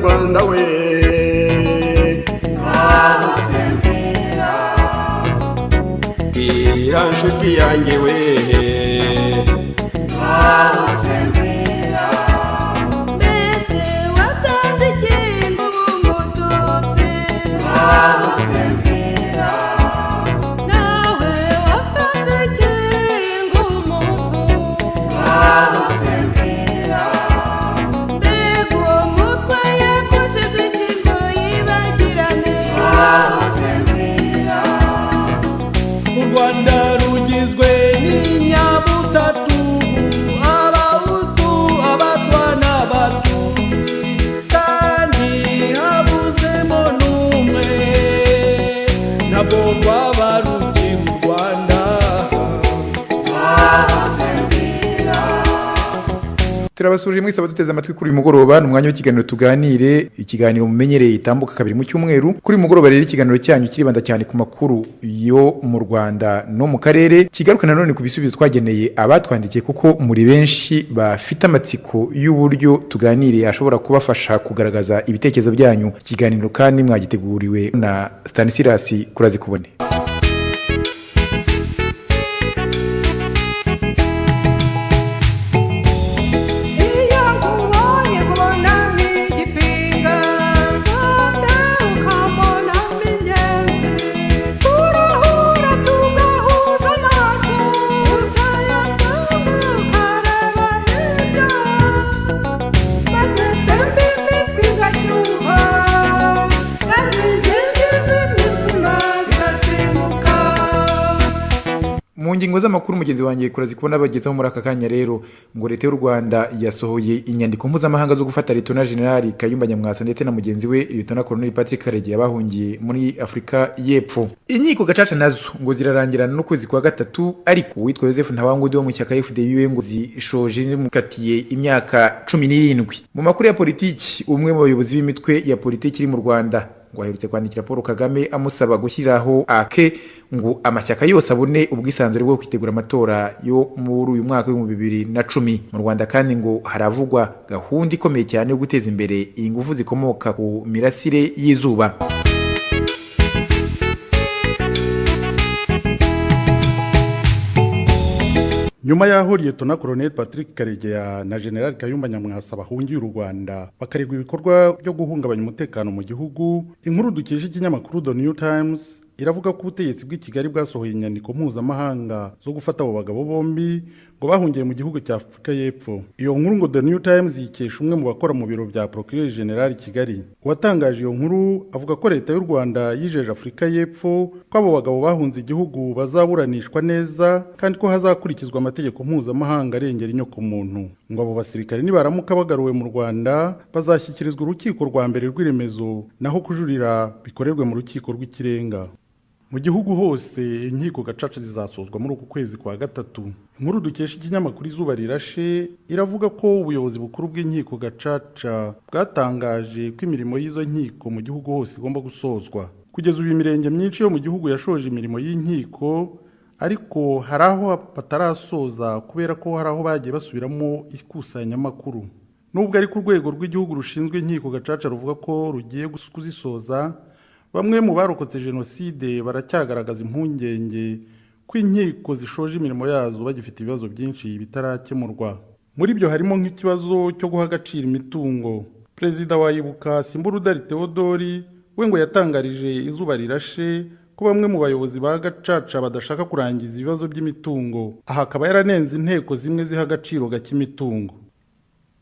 Rwanda we nshuti yanjye we mbese watanze ikintu umututsi nawe watanze ikintu umutu mbega uwo mutwe yakojeje ingingo yibagirane u Rwanda rugizwe n'inyabutatu abahutu abatwa n'abatutsi kandi habuzemo n'umwe ntabwo rwaba rugiye u Rwanda. Turabasuje mwese abaduteze amatwi kuri uyu mugoroba n'umwanya w'ikiganiro tuganire, ikiganiro mumenyereye itambuka kabiri mu cyumweru. Kuri mugoroba rero ikiganiro cyanyu kiribanda cyane ku makuru yo mu Rwanda no mu karere, kigaruka nanone ku bisubizo twageneye abatwandikiye kuko muri benshi bafite amatsiko y'uburyo tuganire ashobora kubafasha kugaragaza ibitekerezo byanyu. Ikiganiro kandi mwagiteguriwe na Stanislas Kurazikubone. Mu ngingo z'amakuru mugenzi wanjye Kurazikubona bagezeho muri aka kanya rero ngo leta y'u Rwanda yasohoye inyandiko mpuzamahanga zo gufata Lieutenant General Kayumba Nyamwasa ndetse na mugenzi we Lieutenant Colonel Patrick Karegeya bahungiye muri Afrika y'Epfo. Inkiko gacaca nazo ngo zirarangirana n'ukwezi kwa gatatu, ariko witwa Joseph Ntawangudi wo mu shyaka FDU ngo zishoje zimukatiye imyaka 17. Mu makuru ya politiki, umwe mu bayobozi b'imitwe ya politiki iri mu Rwanda ngo aherutse kwandikira Paul Kagame amusaba gushyiraho ake ngo amashyaka yose abone ubwisanzure bwo kwitegura amatora yo muri uyu mwaka wa 2010. Mu Rwanda kandi ngo haravugwa gahunda ikomeye cyane yo guteza imbere ingufu zikomoka ku mirasire y'izuba. Nyuma yaho Lieutenant Colonel Patrick Karegeya na General Kayumba Nyamwasa bahungiye u Rwanda bakaregwa ibikorwa byo guhungabanya umutekano mu gihugu, inkuru dukesha ikinyamakuru The New Times iravuga ko ubutegetsi bw'i Kigali bwasohoye inyandiko mpuzamahanga zo gufata abo bagabo bombi ngo bahungiye mu gihugu cya Afrika y'Epfo. Iyo nkuru ngo The New Times yikesha umwe mu bakora mu biro bya Procureur General Kigali. Uwatangaje iyo nkuru avuga ko leta y'u Rwanda yijeje Afrika y'Epfo ko abo bagabo bahunze igihugu bazaburanishwa neza kandi ko hazakurikizwa amategeko mpuzamahanga arengera inyoko muntu. Ngo abo basirikare nibaramuka bagaruwe mu Rwanda bazashyikirizwa urukiko rwa mbere rw'iremezo, naho kujurira bikorerwe mu rukiko rw'ikirenga. Mu gihugu hose inkiko gacaca zizasozwa muri uku kwezi kwa gatatu. Inkuru dukesha ikinyamakuru Izuba Rirashe iravuga ko ubuyobozi bukuru bw'inkiko gacaca bwatangaje ko imirimo y'izo nkiko mu gihugu hose igomba gusozwa. Kugeza ubu imirenge myinshi yo mu gihugu yashoje imirimo y'inkiko, ariko hari aho batarasoza kubera ko hari aho bagiye basubiramo ikusanyamakuru. Nubwo ari ku rwego rw'igihugu rushinzwe inkiko gacaca ruvuga ko rugiye kuzisoza, bamwe mu barokotse jenoside baracyagaragaza impungenge ko inkiko zishoje imirimo yazo bagifite ibibazo byinshi bitarakemurwa. Muri byo harimo nk'ikibazo cyo guha agaciro imitungo. Perezida wa Ibuka Simburudari Theodori we ngo yatangarije Izuba Rirashe ko bamwe mu bayobozi ba gacaca badashaka kurangiza ibibazo by'imitungo. Aha akaba yaranenze inteko zimwe ziha agaciro gake imitungo.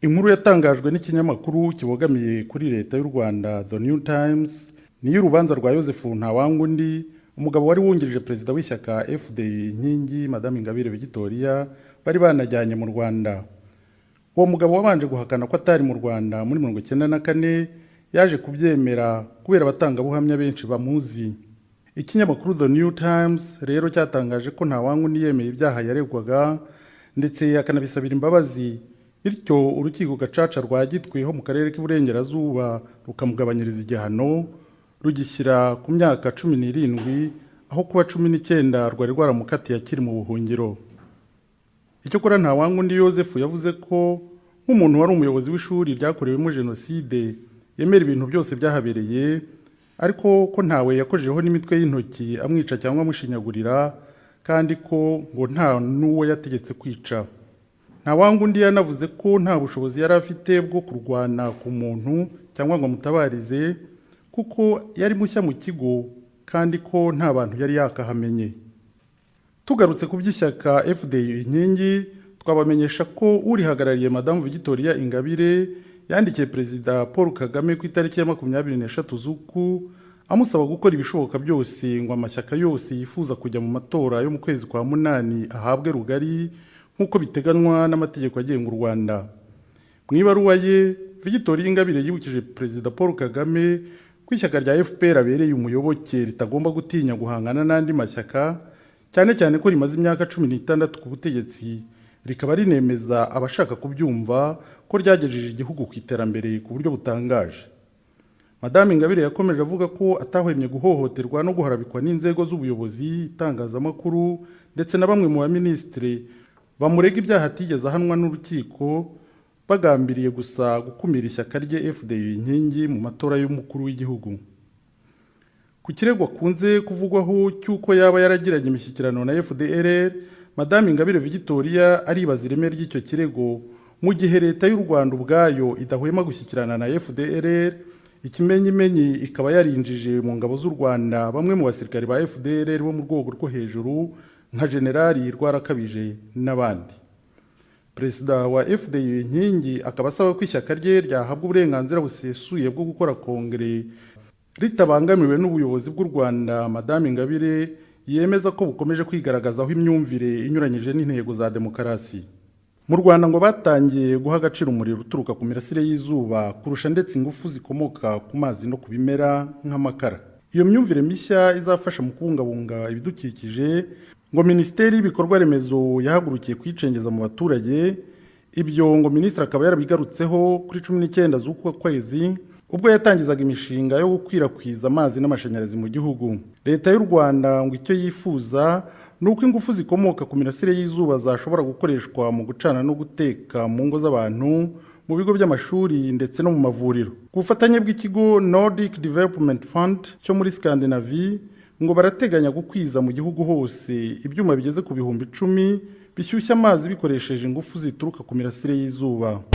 Inkuru yatangajwe n'ikinyamakuru kibogamiye kuri leta y'u Rwanda The New Times ni y'urubanza rwa Joseph Ntawangudi, umugabo wari wungirije perezida w'ishyaka FDU inkingi Madame Ingabire Victoria bari banajyanye mu Rwanda. Uwo mugabo wabanje guhakana ko atari mu Rwanda muri 1994 yaje kubyemera kubera abatangabuhamya benshi bamuzi. Ikinyamakuru The New Times rero cyatangaje ko Ntawangudi yemeye ibyaha yaregwaga ndetse akanabisabira imbabazi, bityo urukiko gacaca rwa Gitwe ho mu karere k'Iburengerazuba rukamugabanyiriza igihano rugishyira ku myaka 17 aho kuba 19 rwari rwaramukatiye akiri mu buhungiro. Icyo kora Ntawangudi Joseph yavuze ko nk'umuntu wari umuyobozi w'ishuri ryakorewemo jenoside yemera ibintu byose byahabereye ariko ko ntawe yakojeho n'imitwe y'intoki amwica cyangwa amushinyagurira kandi ko ngo nta n'uwo yategetse kwica. Ntawanga undi yanavuze ko nta bushobozi yari afite bwo kurwana ku muntu cyangwa ngo amutabarize kuko yari mushya mu kigo kandi ko nta bantu yari yakahamenye. Tugarutse ku by'ishyaka FDU inkingi, twabamenyesha ko urihagarariye Madame Victoria Ingabire yandikiye Perezida Paul Kagame ku itariki ya 23 z'uku amusaba gukora ibishoboka byose ngo amashyaka yose yifuza kujya mu matora yo mu kwezi kwa munani ahabwe rugari nk'uko biteganywa n'amategeko agenga u Rwanda. Mu ibaruwa ye, Victoria Ingabire yibukije Perezida Paul Kagame ko ishyaka rya FPR abereye umuyoboke ritagomba gutinya guhangana n'andi mashyaka, cyane cyane ko rimaze imyaka 16 ku butegetsi, rikaba rinemeza abashaka kubyumva ko ryagejeje igihugu ku iterambere ku buryo butangaje. Madame Ingabire yakomeje avuga ko atahwemye guhohoterwa no guharabikwa n'inzego z'ubuyobozi, itangazamakuru ndetse na bamwe mu baminisitiri bamurega ibyaha atigeze ahanwa n'urukiko, bagambiriye gusa gukumira ishyaka rye FDU inkingi mu matora y'umukuru w'igihugu. Ku kirego akunze kuvugwaho cy'uko yaba yaragiranye imishyikirano na FDLR, Madame Ingabire Victoria aribaza ireme ry'icyo kirego mu gihe leta y'u Rwanda ubwayo idahwema gushyikirana na FDLR, ikimenyimenyi ikaba yarinjije mu ngabo z'u Rwanda bamwe mu basirikare ba FDLR bo mu rwego rwo hejuru nka Generali Rwarakabije n'abandi. Perezida wa FDU inkingi akaba asaba ko ishyaka rye ryahabwa uburenganzira busesuye bwo gukora kongere ritabangamiwe n'ubuyobozi bw'u Rwanda. Madame Ingabire yemeza ko bukomeje kwigaragazaho imyumvire inyuranyije n'intego za demokarasi. Mu Rwanda ngo batangiye guha agaciro umuriro uturuka ku mirasire y'izuba kurusha ndetse ingufu zikomoka ku mazi no ku bimera nk'amakara. Iyo myumvire mishya izafasha mu kubungabunga ibidukikije ngo Minisiteri y'Ibikorwa Remezo yahagurukiye kwicengeza mu baturage. Ibyo ngo Minisitiri akaba yarabigarutseho kuri 19 z'uku kwezi ubwo yatangizaga imishinga yo gukwirakwiza amazi n'amashanyarazi mu gihugu. Leta y'u Rwanda ngo icyo yifuza nuko ingufu zikomoka ku mirasire y'izuba zashobora gukoreshwa mu gucana no guteka mu ngo z'abantu, mu bigo by'amashuri ndetse no mu mavuriro. Ku bufatanye bw'ikigo Nordic Development Fund cyo muri Scandinavie ngo barateganya gukwiza mu gihugu hose ibyuma bigeze ku 10,000 bishyushya amazi bikoresheje ingufu zituruka ku mirasire y'izuba.